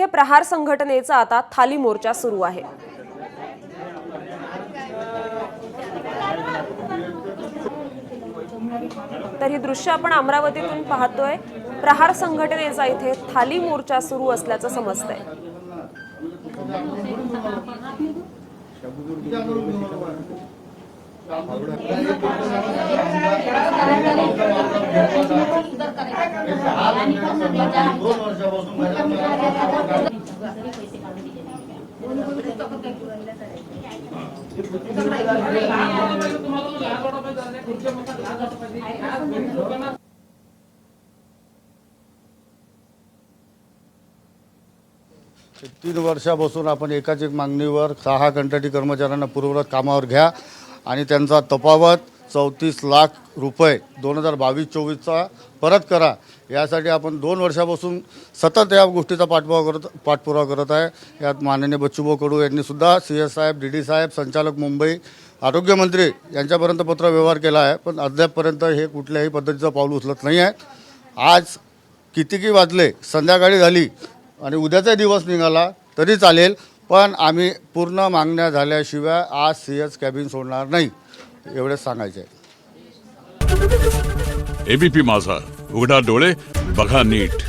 येथे प्रहार संघटनेचा आता थाली मोर्चा सुरू आहे। तर ही दृश्य आपण अमरावतीतून पाहतोय। प्रहार संघटनेचा इथे थाली मोर्चा सुरू असल्याचं समजतंय। तीन वर्षापासून आपण एकाच एक मागणीवर 6 कंत्राटी कर्मचाऱ्यांना पूर्ववत कामावर घ्या आणि त्यांचा तफावत 34 लाख रुपये 2022-24चा परत करा, यासाठी आपण 2 वर्षापासून सतत या गोष्टीचा पाठपुरावा करत आहे। यात माननीय बच्चूभाऊ कडू यांनी सुद्धा CS साहेब, DD साहेब, संचालक मुंबई, आरोग्यमंत्री यांच्यापर्यंत पत्रव्यवहार केला आहे, पण अद्यापपर्यंत हे कुठल्याही पद्धतीचं पाऊल उचलत नाही आहे। आज कितीकी वाजले, संध्याकाळी झाली आणि उद्याचा दिवस निघाला तरी चालेल, पण आम्ही पूर्ण मागण्या झाल्याशिवाय आज CS कॅबिन सोडणार नाही, एवढेच सांगायचे आहे। ABP माझा, उघडा डोळे बघा नीट।